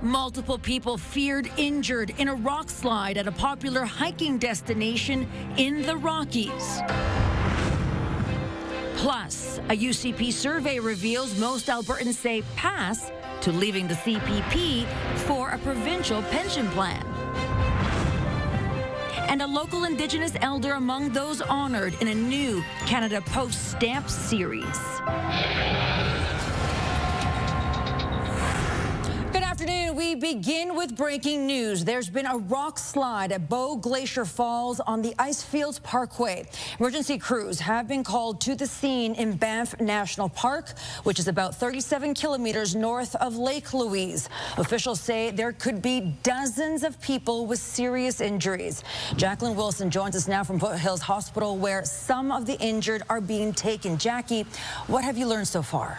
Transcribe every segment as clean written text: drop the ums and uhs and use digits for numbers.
Multiple people feared injured in a rock slide at a popular hiking destination in the Rockies. Plus, a UCP survey reveals most Albertans say pass to leaving the CPP for a provincial pension plan. And a local Indigenous elder among those honored in a new Canada Post stamp series. Good afternoon. We begin with breaking news. There's been a rock slide at Bow Glacier Falls on the Icefields Parkway. Emergency crews have been called to the scene in Banff National Park, which is about 37 kilometers north of Lake Louise. Officials say there could be dozens of people with serious injuries. Jacqueline Wilson joins us now from Foothills Hospital, where some of the injured are being taken. Jackie, what have you learned so far?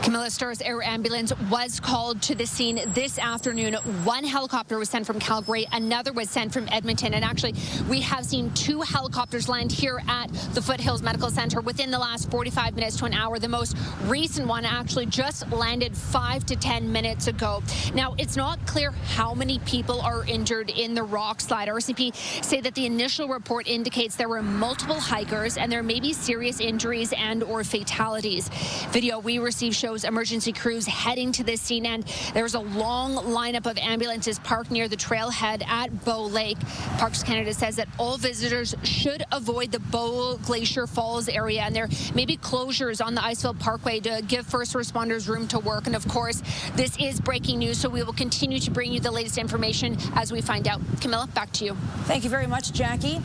Camilla, Star's Air Ambulance was called to the scene this afternoon. One helicopter was sent from Calgary, another was sent from Edmonton, and actually we have seen 2 helicopters land here at the Foothills Medical Center within the last 45 minutes to an hour. The most recent one actually just landed 5 to 10 minutes ago. Now, it's not clear how many people are injured in the rock slide. RCP say that the initial report indicates there were multiple hikers and there may be serious injuries and or fatalities. Video we received shows emergency crews heading to this scene, and there's a long lineup of ambulances parked near the trailhead at Bow Lake. Parks Canada says that all visitors should avoid the Bow Glacier Falls area, and there may be closures on the Icefield Parkway to give first responders room to work. And of course, this is breaking news, so we will continue to bring you the latest information as we find out. Camilla, back to you. Thank you very much, Jackie.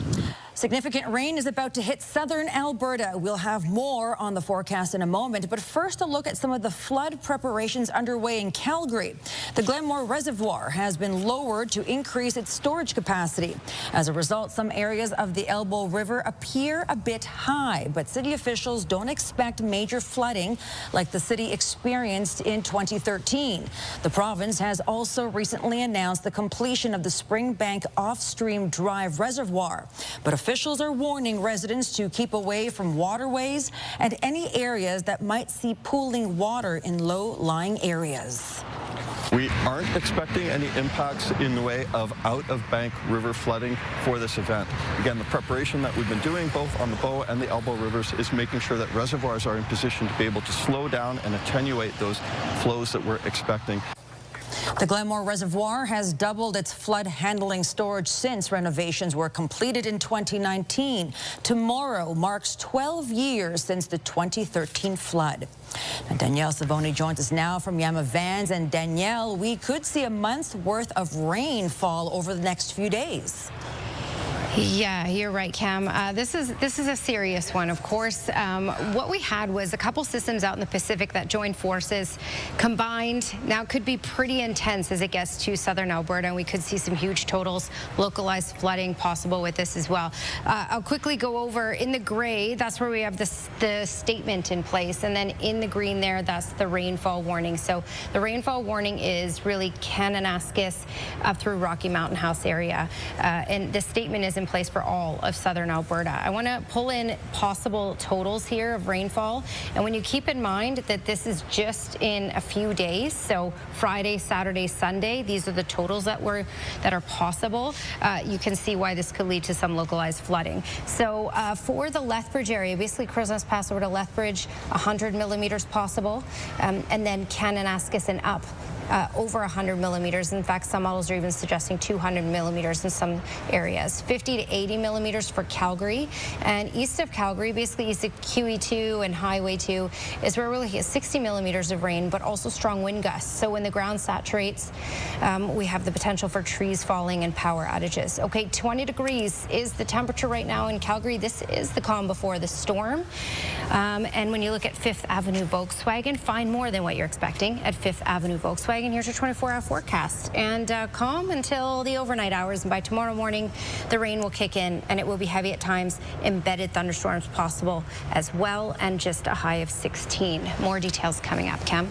Significant rain is about to hit southern Alberta. We'll have more on the forecast in a moment, but first a look at some of the flood preparations underway in Calgary. The Glenmore Reservoir has been lowered to increase its storage capacity. As a result, some areas of the Elbow River appear a bit high, but city officials don't expect major flooding like the city experienced in 2013. The province has also recently announced the completion of the Springbank Off-Stream Drive Reservoir, but officials are warning residents to keep away from waterways and any areas that might see pooling water in low-lying areas. We aren't expecting any impacts in the way of out-of-bank river flooding for this event. Again, the preparation that we've been doing both on the Bow and the Elbow rivers is making sure that reservoirs are in position to be able to slow down and attenuate those flows that we're expecting. The Glenmore Reservoir has doubled its flood handling storage since renovations were completed in 2019. Tomorrow marks 12 years since the 2013 flood. And Danielle Savoni joins us now from Yama Vans. And Danielle, we could see a month's worth of rainfall over the next few days. Yeah, you're right, Cam. This is a serious one, of course. What we had was a couple systems out in the Pacific that joined forces, combined. Now it could be pretty intense as it gets to southern Alberta, and we could see some huge totals, localized flooding possible with this as well. I'll quickly go over in the gray. That's where we have the statement in place, and then in the green there, that's the rainfall warning. So the rainfall warning is really Kananaskis up through Rocky Mountain House area, and the statement is in place for all of southern Alberta. I want to pull in possible totals here of rainfall, and when you keep in mind that this is just in a few days, so Friday, Saturday, Sunday, these are the totals that are possible, you can see why this could lead to some localized flooding. So for the Lethbridge area, basically Crowsnest Pass over to Lethbridge, 100 millimeters possible, and then Kananaskis and up. Over 100 millimeters. In fact, some models are even suggesting 200 millimeters in some areas. 50 to 80 millimeters for Calgary. And east of Calgary, basically east of QE2 and Highway 2, is where we're looking at 60 millimeters of rain, but also strong wind gusts. So when the ground saturates, we have the potential for trees falling and power outages. Okay, 20 degrees is the temperature right now in Calgary. This is the calm before the storm. And when you look at Fifth Avenue Volkswagen, find more than what you're expecting at Fifth Avenue Volkswagen. Here's your 24-hour forecast, and calm until the overnight hours, and by tomorrow morning the rain will kick in and it will be heavy at times. Embedded thunderstorms possible as well, and just a high of 16. More details coming up. Cam.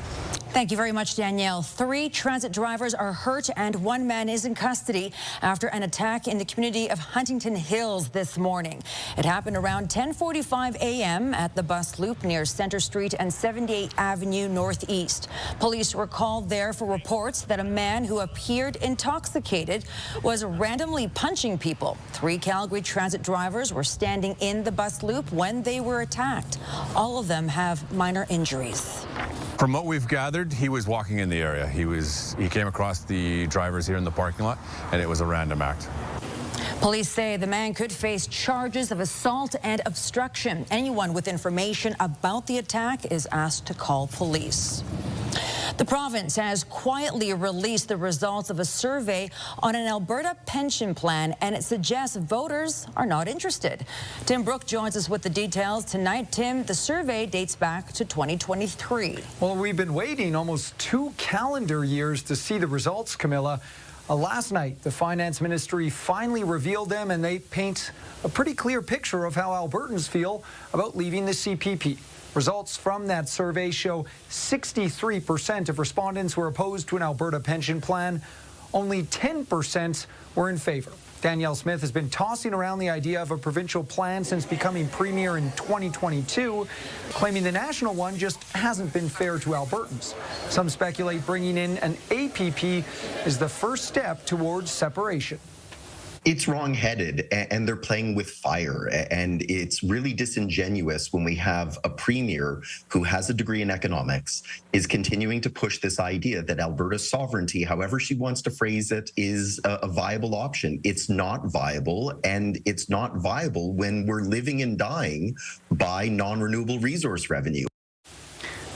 Thank you very much, Danielle. 3 transit drivers are hurt and 1 man is in custody after an attack in the community of Huntington Hills this morning. It happened around 10:45 a.m. at the bus loop near Center Street and 78 Avenue Northeast. Police were called there for reports that a man who appeared intoxicated was randomly punching people. 3 Calgary transit drivers were standing in the bus loop when they were attacked. All of them have minor injuries. From what we've gathered, he was walking in the area. He came across the drivers here in the parking lot, and it was a random act. Police say the man could face charges of assault and obstruction. Anyone with information about the attack is asked to call police. The province has quietly released the results of a survey on an Alberta pension plan, and it suggests voters are not interested. Tim Brooke joins us with the details tonight. Tim, the survey dates back to 2023. Well, we've been waiting almost 2 calendar years to see the results, Camilla. Last night, the Finance Ministry finally revealed them, and they paint a pretty clear picture of how Albertans feel about leaving the CPP. Results from that survey show 63% of respondents were opposed to an Alberta pension plan. Only 10% were in favor. Danielle Smith has been tossing around the idea of a provincial plan since becoming premier in 2022, claiming the national one just hasn't been fair to Albertans. Some speculate bringing in an APP is the first step towards separation. It's wrong-headed, and they're playing with fire, and it's really disingenuous when we have a premier who has a degree in economics is continuing to push this idea that Alberta's sovereignty, however she wants to phrase it, is a viable option. It's not viable, and it's not viable when we're living and dying by non-renewable resource revenue.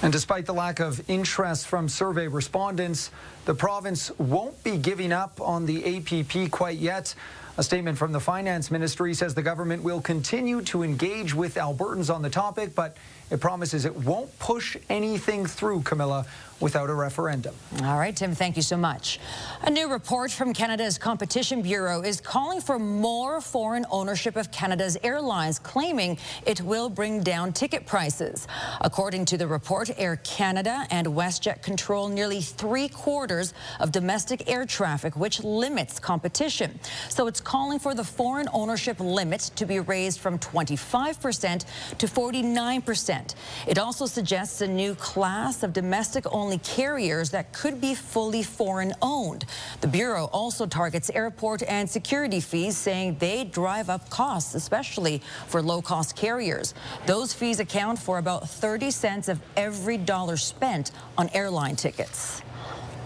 And despite the lack of interest from survey respondents, the province won't be giving up on the APP quite yet. A statement from the Finance Ministry says the government will continue to engage with Albertans on the topic, but it promises it won't push anything through, Camilla, without a referendum. All right, Tim, thank you so much. A new report from Canada's Competition Bureau is calling for more foreign ownership of Canada's airlines, claiming it will bring down ticket prices. According to the report, Air Canada and WestJet control nearly 3/4 of domestic air traffic, which limits competition. So it's calling for the foreign ownership limit to be raised from 25% to 49%. It also suggests a new class of domestic-only carriers that could be fully foreign-owned. The Bureau also targets airport and security fees, saying they drive up costs, especially for low-cost carriers. Those fees account for about 30 cents of every dollar spent on airline tickets.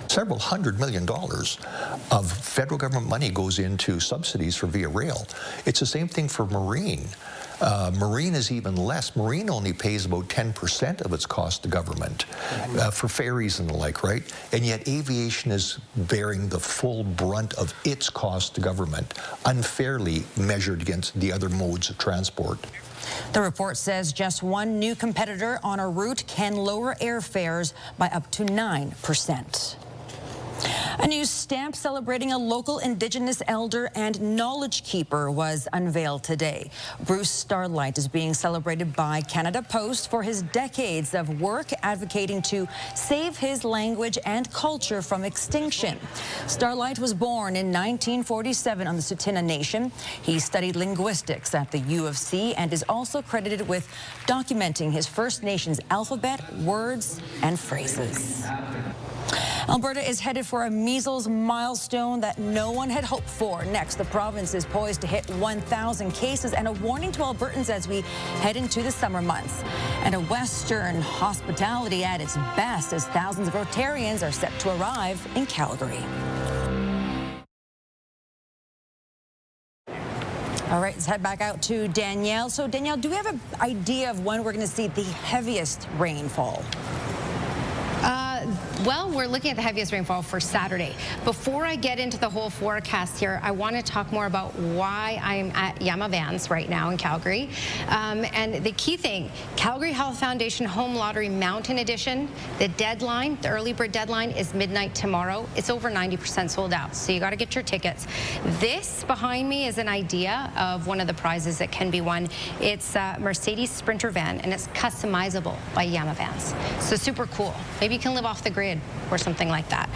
Several $100 million of federal government money goes into subsidies for via rail. It's the same thing for marine. Marine is even less. Marine only pays about 10% of its cost to government for ferries and the like, right? And yet aviation is bearing the full brunt of its cost to government, unfairly measured against the other modes of transport. The report says just one new competitor on a route can lower airfares by up to 9%. A new stamp celebrating a local Indigenous elder and knowledge keeper was unveiled today. Bruce Starlight is being celebrated by Canada Post for his decades of work advocating to save his language and culture from extinction. Starlight was born in 1947 on the Tsuut'ina Nation. He studied linguistics at the U of C and is also credited with documenting his First Nations alphabet, words, and phrases. Alberta is headed for a measles milestone that no one had hoped for. Next, the province is poised to hit 1,000 cases, and a warning to Albertans as we head into the summer months. And a Western hospitality at its best as thousands of Rotarians are set to arrive in Calgary. All right, let's head back out to Danielle. So, Danielle, do we have an idea of when we're going to see the heaviest rainfall? Well, we're looking at the heaviest rainfall for Saturday. Before I get into the whole forecast here, I want to talk more about why I'm at Yamavans right now in Calgary. And the key thing, Calgary Health Foundation Home Lottery Mountain Edition, the deadline, the early bird deadline is midnight tomorrow. It's over 90% sold out, so you got to get your tickets. This behind me is an idea of one of the prizes that can be won. It's a Mercedes Sprinter van, and it's customizable by Yamavans. So super cool. Maybe you can live off the grid period or something like that.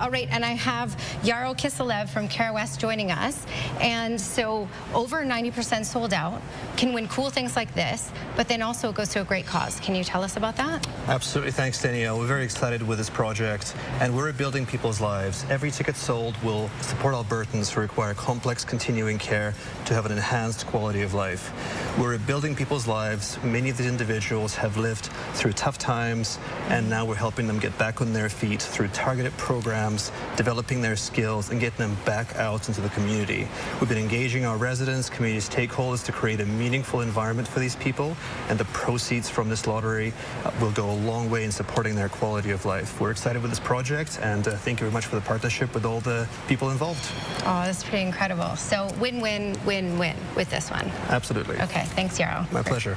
All right, and I have Yaro Kiselev from Care West joining us. And so over 90% sold out, can win cool things like this, but then also it goes to a great cause. Can you tell us about that? Absolutely. Thanks, Danielle. We're very excited with this project, and we're rebuilding people's lives. Every ticket sold will support Albertans who require complex continuing care to have an enhanced quality of life. We're rebuilding people's lives. Many of these individuals have lived through tough times, and now we're helping them get back on their feet through targeted programs, developing their skills, and getting them back out into the community. We've been engaging our residents, community stakeholders to create a meaningful environment for these people, and the proceeds from this lottery will go a long way in supporting their quality of life. We're excited with this project, and thank you very much for the partnership with all the people involved. Oh, that's pretty incredible. So win-win, win-win with this one. Absolutely. Okay, thanks, Yaro. My pleasure.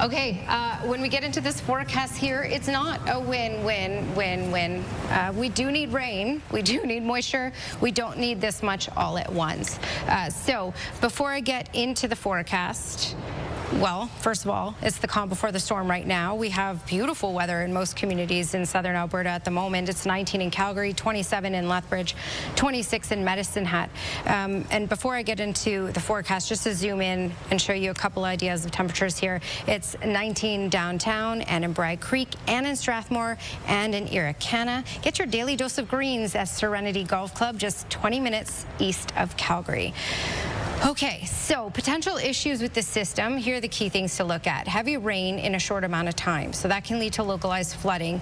Okay, when we get into this forecast here, it's not a win-win-win-win. We do need rain. We do need moisture. We don't need this much all at once. So before I get into the forecast, well, first of all, it's the calm before the storm right now. We have beautiful weather in most communities in southern Alberta at the moment. It's 19 in Calgary, 27 in Lethbridge, 26 in Medicine Hat. And before I get into the forecast, just to zoom in and show you a couple ideas of temperatures here, it's 19 downtown and in Bragg Creek and in Strathmore and in Irricana. Get your daily dose of greens at Serenity Golf Club, just 20 minutes east of Calgary. Okay, so potential issues with the system. Here are the key things to look at. Heavy rain in a short amount of time, so that can lead to localized flooding.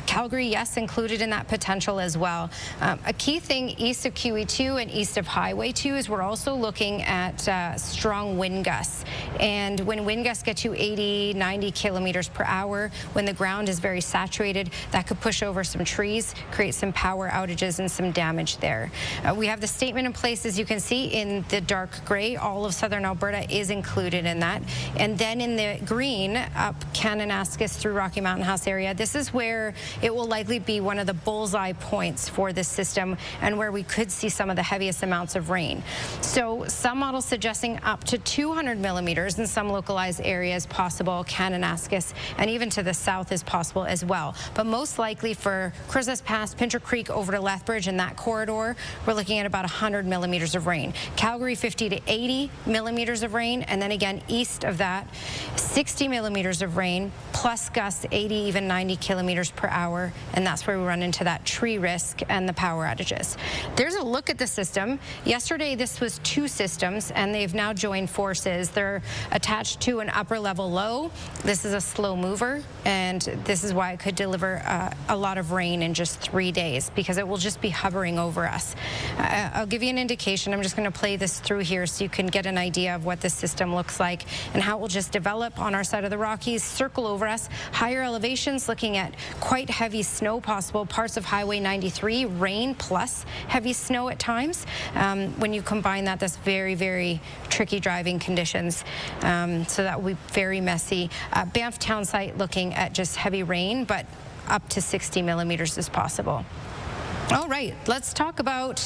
Calgary, yes, included in that potential as well. A key thing east of QE2 and east of Highway 2 is we're also looking at strong wind gusts. And when wind gusts get to 80, 90 kilometers per hour, when the ground is very saturated, that could push over some trees, create some power outages and some damage there. We have the statement in place, as you can see, in the dark gray. All of southern Alberta is included in that. And then in the green, up Kananaskis through Rocky Mountain House area, this is where it will likely be one of the bullseye points for this system and where we could see some of the heaviest amounts of rain. So some models suggesting up to 200 millimeters in some localized areas possible. Kananaskis and even to the south is possible as well. But most likely for Christmas Pass, Pincher Creek over to Lethbridge and that corridor, we're looking at about 100 millimeters of rain. Calgary, 50 to 80 millimeters of rain, and then again east of that 60 millimeters of rain plus gusts 80 even 90 kilometers per hour, and that's where we run into that tree risk and the power outages. There's a look at the system. Yesterday this was two systems and they've now joined forces. They're attached to an upper level low. This is a slow mover, and this is why it could deliver a lot of rain in just 3 days, because it will just be hovering over us. I'll give you an indication. I'm just going to play this through here so you can get an idea of what the system looks like and how it will just develop on our side of the Rockies, circle over us. Higher elevations, looking at quite heavy snow possible. Parts of Highway 93, rain plus heavy snow at times. When you combine that, that's very, very tricky driving conditions. So that will be very messy. Banff town site looking at just heavy rain, but up to 60 millimeters is possible. All right, let's talk about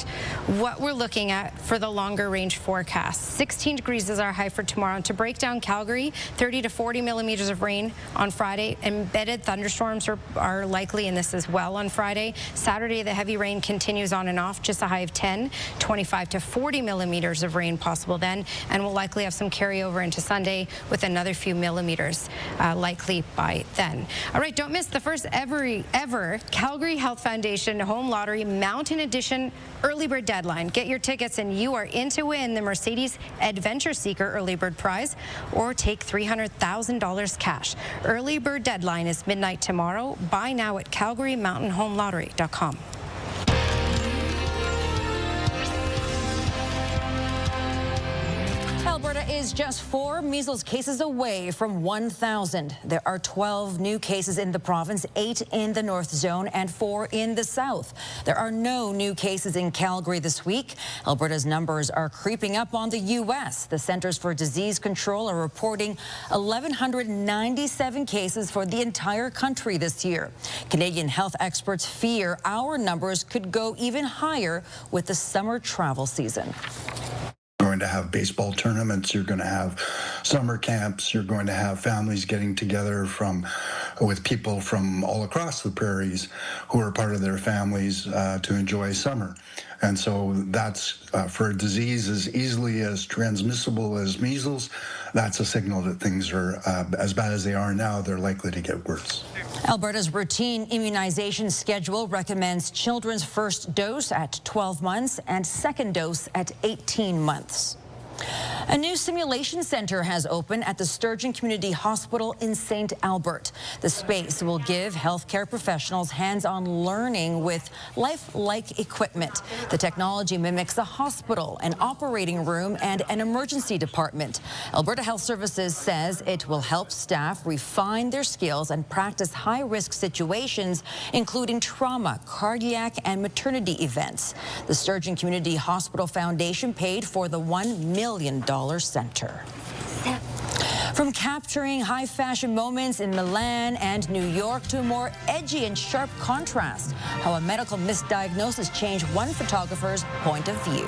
what we're looking at for the longer range forecast. 16 degrees is our high for tomorrow. And to break down Calgary, 30 to 40 millimeters of rain on Friday. Embedded thunderstorms are likely in this as well on Friday. Saturday, the heavy rain continues on and off, just a high of 10, 25 to 40 millimeters of rain possible then. And we'll likely have some carryover into Sunday with another few millimeters likely by then. All right, don't miss the first ever Calgary Health Foundation Home Lottery Mountain Edition early bird deadline. Get your tickets and you are in to win the Mercedes Adventure Seeker early bird prize or take $300,000 cash. Early bird deadline is midnight tomorrow. Buy now at CalgaryMountainHomeLottery.com. Alberta is just 4 measles cases away from 1,000. There are 12 new cases in the province, 8 in the North Zone and 4 in the South. There are no new cases in Calgary this week. Alberta's numbers are creeping up on the U.S. The Centers for Disease Control are reporting 1,197 cases for the entire country this year. Canadian health experts fear our numbers could go even higher with the summer travel season. Going to have baseball tournaments, you're going to have summer camps, you're going to have families getting together from with people from all across the prairies who are part of their families to enjoy summer. And so that's for a disease as easily as transmissible as measles, that's a signal that things are as bad as they are now, they're likely to get worse. Alberta's routine immunization schedule recommends children's first dose at 12 months and second dose at 18 months. A new simulation center has opened at the Sturgeon Community Hospital in St. Albert. The space will give healthcare professionals hands-on learning with lifelike equipment. The technology mimics a hospital, an operating room, and an emergency department. Alberta Health Services says it will help staff refine their skills and practice high-risk situations, including trauma, cardiac, and maternity events. The Sturgeon Community Hospital Foundation paid for the $1 million center. From capturing high fashion moments in Milan and New York to a more edgy and sharp contrast, how a medical misdiagnosis changed one photographer's point of view.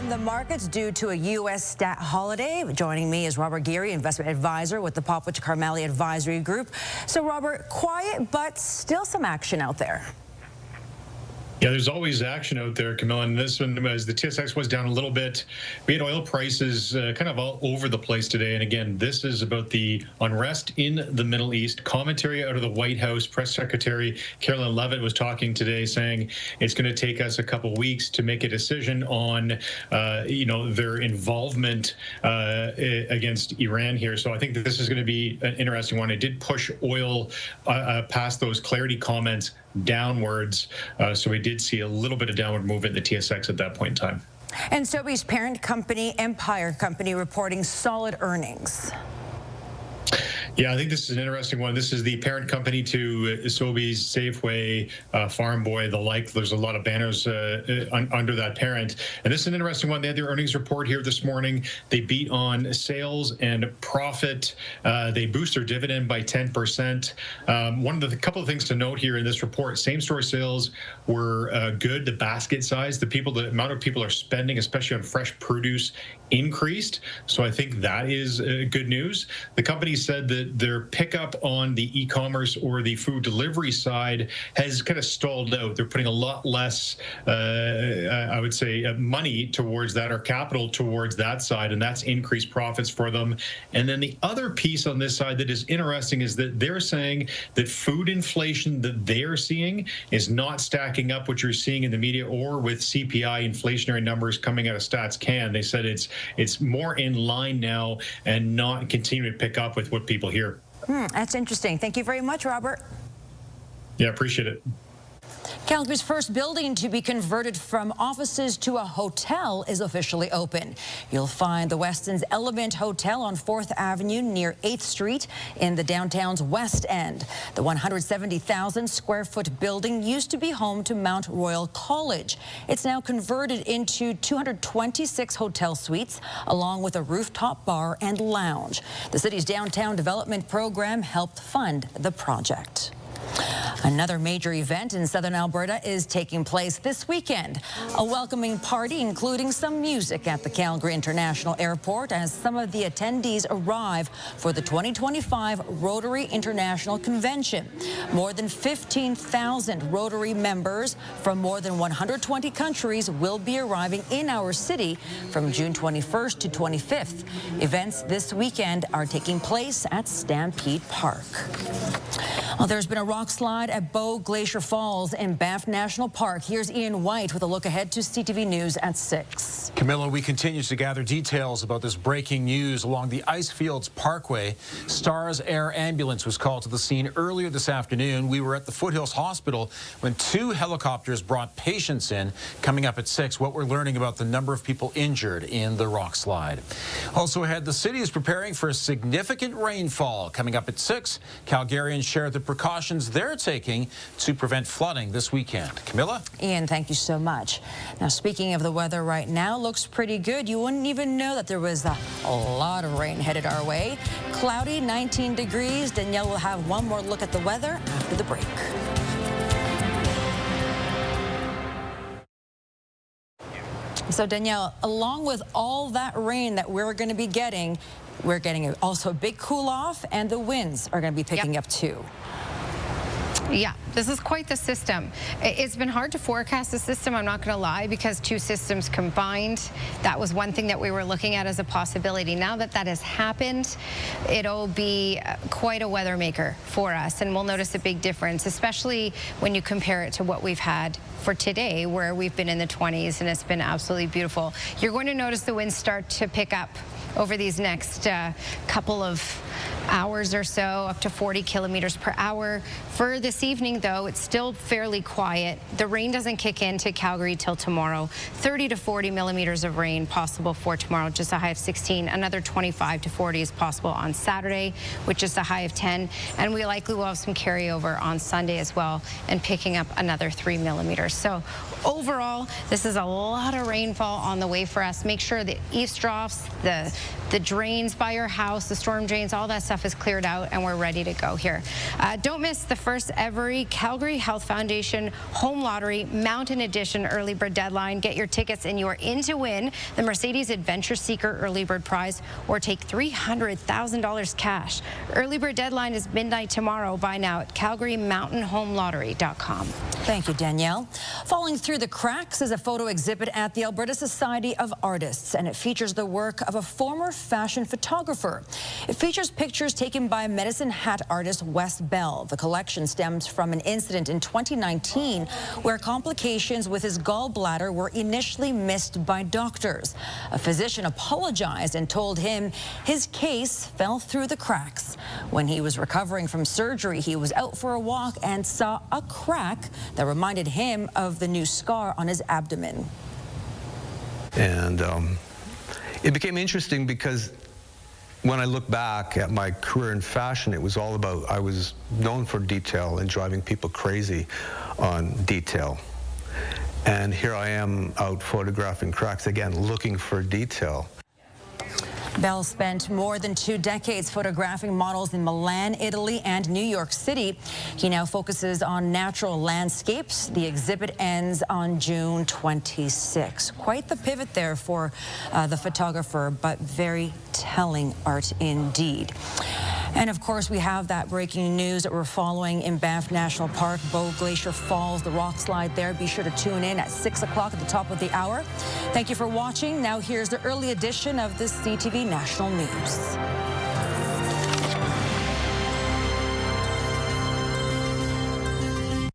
The markets due to a U.S. stat holiday. Joining me is Robert Geary, investment advisor with the Popwich Carmeli Advisory Group. So, Robert, quiet but still some action out there. Yeah, there's always action out there, Camilla, and this one, as the TSX was down a little bit, we had oil prices kind of all over the place today. And again, this is about the unrest in the Middle East. Commentary out of the White House. Press Secretary Carolyn Leavitt was talking today, saying it's going to take us a couple weeks to make a decision on, their involvement against Iran here. So I think that this is going to be an interesting one. It did push oil past those clarity comments downwards, so we did see a little bit of downward movement in the TSX at that point in time. And Sobeys parent company, Empire Company, reporting solid earnings. Yeah, I think this is an interesting one. This is the parent company to Sobeys, Safeway, Farm Boy, the like. There's a lot of banners under that parent. And this is an interesting one. They had their earnings report here this morning. They beat on sales and profit. They boost their dividend by 10%. One of the couple of things to note here in this report, same-store sales were good. The basket size, the amount of people are spending, especially on fresh produce, increased. So I think that is good news. The company said that their pickup on the e-commerce or the food delivery side has kind of stalled out. They're putting a lot less, I would say, money towards that, or capital towards that side, and that's increased profits for them. And then the other piece on this side that is interesting is that they're saying that food inflation that they're seeing is not stacking up what you're seeing in the media or with CPI inflationary numbers coming out of Stats Can. They said it's more in line now and not continuing to pick up with what people hear. That's interesting. Thank you very much, Robert. Yeah, appreciate it. Calgary's first building to be converted from offices to a hotel is officially open. You'll find the Weston's Element Hotel on 4th Avenue near 8th Street in the downtown's West End. The 170,000 square foot building used to be home to Mount Royal College. It's now converted into 226 hotel suites, along with a rooftop bar and lounge. The city's downtown development program helped fund the project. Another major event in southern Alberta is taking place this weekend. A welcoming party, including some music at the Calgary International Airport as some of the attendees arrive for the 2025 Rotary International Convention. More than 15,000 Rotary members from more than 120 countries will be arriving in our city from June 21st to 25th. Events this weekend are taking place at Stampede Park. Well, there's been a rock slide at Bow Glacier Falls in Banff National Park. Here's Ian White with a look ahead to CTV News at 6. Camilla, we continue to gather details about this breaking news along the Icefields Parkway. Stars Air Ambulance was called to the scene earlier this afternoon. We were at the Foothills Hospital when 2 helicopters brought patients in. Coming up at 6, what we're learning about the number of people injured in the rock slide. Also ahead, the city is preparing for a significant rainfall. Coming up at 6, Calgarians share the precautions they're taking to prevent flooding this weekend. Camilla? Ian, thank you so much. Now, speaking of the weather right now, looks pretty good. You wouldn't even know that there was a lot of rain headed our way. Cloudy, 19 degrees. Danielle will have one more look at the weather after the break. So Danielle, along with all that rain that we're going to be getting, we're getting also a big cool off, and the winds are going to be picking up too. Yeah, this is quite the system. It's been hard to forecast the system, I'm not going to lie, because two systems combined, that was one thing that we were looking at as a possibility. Now that that has happened, it'll be quite a weather maker for us, and we'll notice a big difference, especially when you compare it to what we've had for today, where we've been in the 20s and it's been absolutely beautiful. You're going to notice the winds start to pick up over these next couple of hours or so, up to 40 kilometers per hour. For this evening, though, it's still fairly quiet. The rain doesn't kick into Calgary till tomorrow. 30 to 40 millimeters of rain possible for tomorrow, just a high of 16. Another 25 to 40 is possible on Saturday, which is a high of 10. And we likely will have some carryover on Sunday as well, and picking up another 3 millimeters. So overall, this is a lot of rainfall on the way for us. Make sure the eavesdrops, the drains by your house, the storm drains, all that stuff is cleared out, and we're ready to go here. Don't miss the first ever Calgary Health Foundation Home Lottery Mountain Edition early bird deadline. Get your tickets and you are in to win the Mercedes Adventure Seeker early bird prize, or take $300,000 cash. Early bird deadline is midnight tomorrow. Buy now at CalgaryMountainHomeLottery.com. Thank you, Danielle. Falling through the cracks is a photo exhibit at the Alberta Society of Artists, and it features the work of a former fashion photographer. It features pictures taken by Medicine Hat artist Wes Bell. The collection stems from an incident in 2019 where complications with his gallbladder were initially missed by doctors. A physician apologized and told him his case fell through the cracks. When he was recovering from surgery, he was out for a walk and saw a crack that reminded him of the new scar on his abdomen. And it became interesting because when I look back at my career in fashion, it was all about, I was known for detail and driving people crazy on detail. And here I am out photographing cracks, again, looking for detail. Bell spent more than 2 decades photographing models in Milan, Italy, and New York City. He now focuses on natural landscapes. The exhibit ends on June 26. Quite the pivot there for the photographer, but very telling art indeed. And of course, we have that breaking news that we're following in Banff National Park, Bow Glacier Falls, the rock slide there. Be sure to tune in at 6 o'clock at the top of the hour. Thank you for watching. Now here's the early edition of this CTV National News.